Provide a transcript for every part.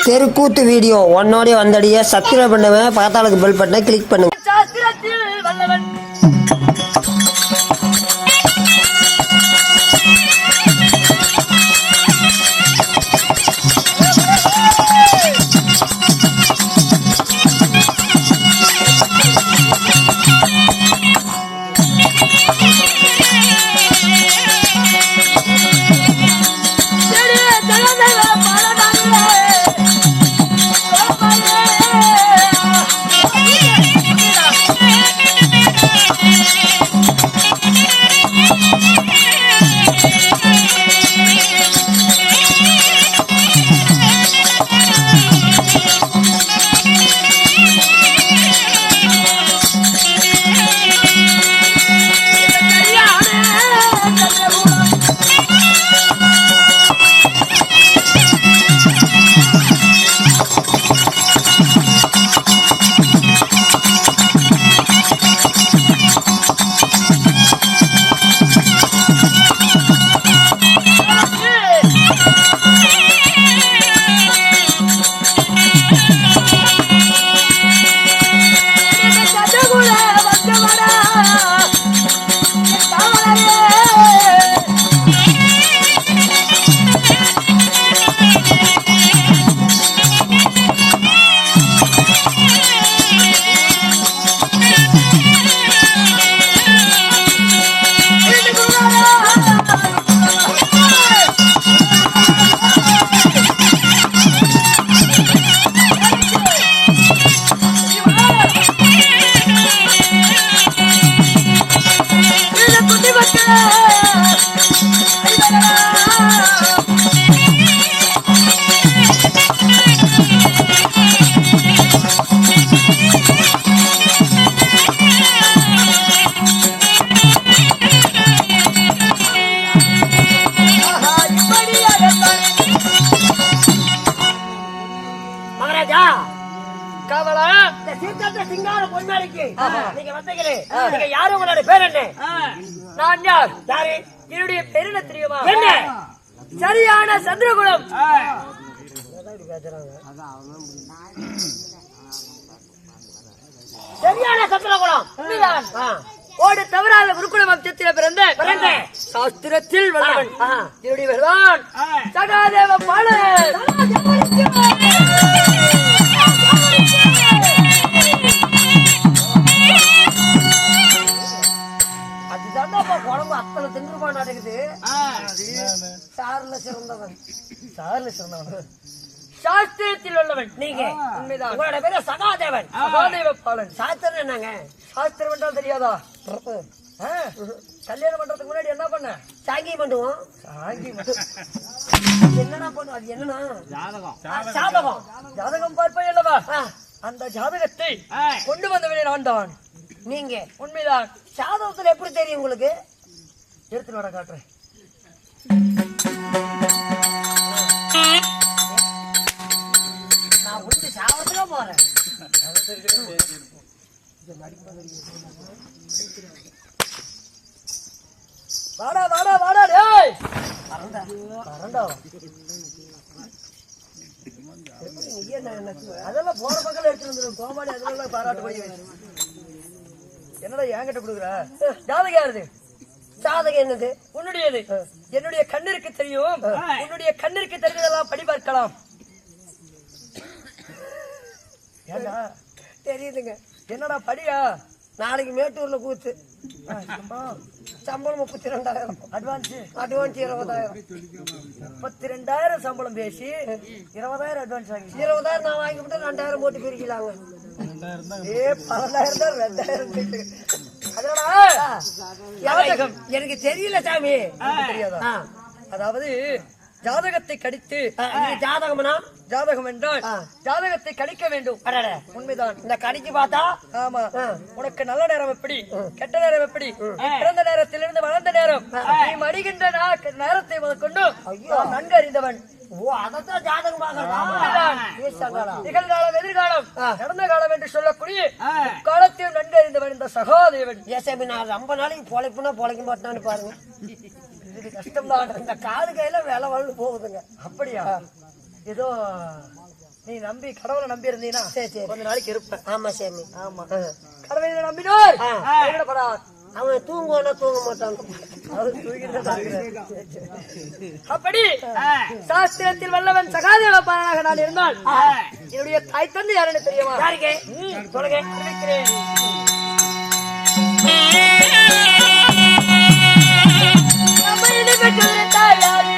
தெருக்கூத்து video ஒன்னோடய வந்தடிய subscribe பண்ணுவேன், பக்கத்தாளுக்கு bell பட்டனை கிளிக் பண்ணுங்க. சரியான சந்திரகுலம் சரியான சந்திரகுலம் ஓடு தவறாத குருகுல வம்சத்தில் பிறந்த சாஸ்திரத்தில் வல்லவன் என்னுடைய பெயர்தான் சகாதேவ பாலன். உடம்பு அத்தனை தின்றுமா நடக்குது. சார்ல சிறந்தவன் சாஸ்திரத்தில் உள்ளவன் நீங்க. உண்மைதான். உங்களோட பேரு சகாதேவன். சகாதேவ பாலன். சாஸ்திரம் என்னங்க? சாஸ்திரம் என்றால் தெரியாதா? கல்யாணம் பண்றதுக்கு முன்னாடி என்ன பண்ண? சாங்கி பண்ணுவோம். என்னன்னா பண்ணுவோம்? அது என்னன்னா ஜாதகம் பார்ப்பேன் அல்லவா? அந்த ஜாதகத்தை கொண்டு வந்தவனே நான் தான். நீங்க. உண்மைதான். ஜாதகத்துல எப்படி தெரியும் உங்களுக்கு? எடுத்து வர காட்டுறேன். நான் உண்டு சாவத்துல போறேன். வாடா வாடா வாடா டேய். பரண்டா அதெல்லாம் போற பக்கம் எடுத்து வந்துடும். கோமாளி அதெல்லாம் பாராட்டு போய் என்னடா என்கிட்ட கொடுக்குற? ஜாதகம் யாருது? ஜாதகம் என்னது? உன்னுடையது. என்னுடைய கண்ணிற்கு தெரியும். உன்னுடைய கண்ணிற்கு தெரிஞ்சதெல்லாம் படி பார்க்கலாம். ஏண்டா தெரியுதுங்க. என்னடா படியா? நாளைக்கு மேட்டூர்ல கூத்து. சம்பளம் 32,000. அட்வான்ஸ் 20,000. 32,000 சம்பளம் பேசி 20,000 அட்வான்ஸ் ஆகி 20,000 நான் வாங்கி விட்டு 2,000 போட்டு பிரிக்கலாங்க. 12,000 2,000. ஜாதகம் எனக்கு தெரியல சாமி. தெரியாதா? அதாவது ஜாதகத்தை கடித்து ஜாதகம்னா ஜாதகம் என்றால் ஜாதகத்தை கடிக்க வேண்டும். உண்மைதான். இந்த கடிச்சு பார்த்தா ஆமா உனக்கு நல்ல நேரம் எப்படி, கெட்ட நேரம் எப்படி, பிறந்த நேரத்திலிருந்து வளர்ந்த நேரம், நீ மடிகின்ற நேரத்தை கொண்டு நன்கு அறிந்தவன். நிகழ்காலம் எதிர்காலம் நடந்த காலம் என்று சொல்லக்கூடிய காலத்தையும் நன்கு அறிந்தவன் இந்த சகாதேவன். ரொம்ப நாளைக்கு பொழைப்புனா பொழைக்க மாட்டான்னு பாருங்க. இது கஷ்டம்தான். இந்த காது கையில வேலை வாழ்ந்து போகுதுங்க. அப்படியா? ஏதோ நீ நம்பி கடவுளை நம்பி இருந்தீங்கன்னா சரி சரி கொஞ்ச நாளைக்கு இருப்பேன். ஆமா சாமி. ஆமா கடவுளை நம்பினோர் ஆ. கைவிடப்படார். அவன் தூங்குவானா தூங்க மாட்டான். அவர் தூக்கிட்டு தான் இருக்கிறார். அப்படி சாஸ்திரத்தில் வல்லவன் சகாதேவ பாலனாக நான் இருந்தால் என்னுடைய தாய் தந்தை யாருன்னு தெரியுமா? யாருக்கு சொல்லுங்க. தெரிவிக்கிறேன். நம்ம இது பெற்றோரின் தாயாரு.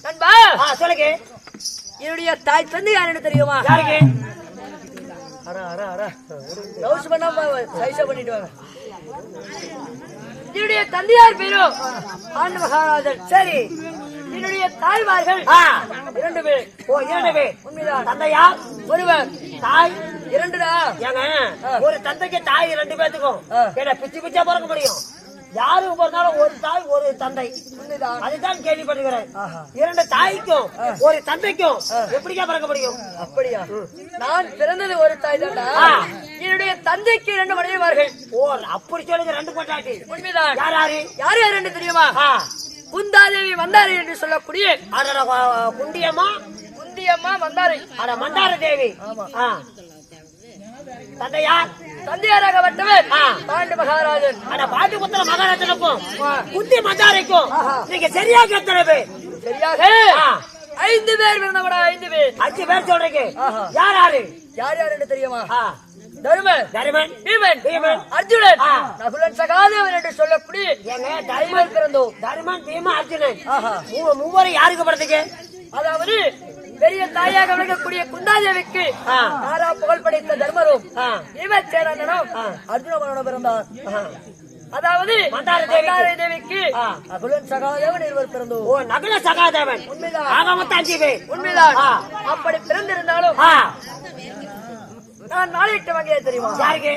நண்பா சொல்லுங்க. என்னுடைய தாய் தந்தை யாருன்னு தெரியுமா? யாருக்கு? லவ்ஸ் பண்ணாம சைஸா பண்ணிட்டு வாங்க. என்னுடைய தந்தையார் பேரும் ஆண்டு மகாராஜன். சரி. என்னுடைய தாய்மார்கள் 2 பேர். ஓ 2 பேர். உண்மைதான். தந்தையா ஒருவர் தாய் 2டா. ஏங்க ஒரு தந்தைக்கு தாய் 2 பேத்துக்கும் ஏன்னா பிச்சு பிச்சா பிறக்க முடியும். யாருக்கு பிறந்தாலும் ஒரு தாய் ஒரு தந்தை. உண்மைதான். அதுதான் கேள்விப்பட்டுக்கிறேன். 2 தாய்க்கும் ஒரு தந்தைக்கும் எப்படிக்கா பிறக்க முடியும்? அப்படியா? நான் பிறந்தது ஒரு தாய் தான்டா. என்னுடைய தந்தைக்கு 2 மனைவிமார்கள். ஓ அப்படி சொல்லுங்க. 2 பொண்டாட்டி. உண்மைதான். யார் யாரு? யார் யாருன்னு தெரியுமா? குந்தாதேவி மந்தாரி என்று சொல்லக்கூடிய குண்டியம்மா குந்தியம்மா மந்தாரி. மந்தார தேவி. தந்தையார் தந்தையாராகப்பட்டவர் பாண்டு மகாராஜன். பாட்டு புத்திர மகாராஜனுக்கும் குந்தி மந்தாரைக்கும் நீங்க சரியாக எத்தனை பேர்? சரியாக 5 பேர் பிறந்தவடா. 5 பேர். 5 பேர் சொல்றீங்க. யார் யாரு? யார் யாருன்னு தெரியுமா? தருமன், பீமன், பீமன், அர்ஜுனன், நகுலன், சகாதேவன் என்று சொல்லக்கூடிய தருமன் பிறந்தோம். தருமன், பீமன், அர்ஜுனன் மூவரும் யாருக்கு பிறந்தீங்க? அதாவது பெரிய தாயாக விளங்கக்கூடிய குந்தாதேவிக்கு தாரா புகழ் படைத்த தர்மரும் பீமசேனனும் அர்ஜுனனும் பிறந்தார். அதாவது மந்தார தேவிக்கு நகுலன் சகாதேவன் இருவர் பிறந்தோம். ஓ நகுல சகாதேவன். உண்மைதான். ஆக மொத்தம் 5 பேர். உண்மைதான். அப்படி பிறந்திருந்தாலும் நான் நாளையிட்ட வகையா தெரியுமா? யாருக்கு?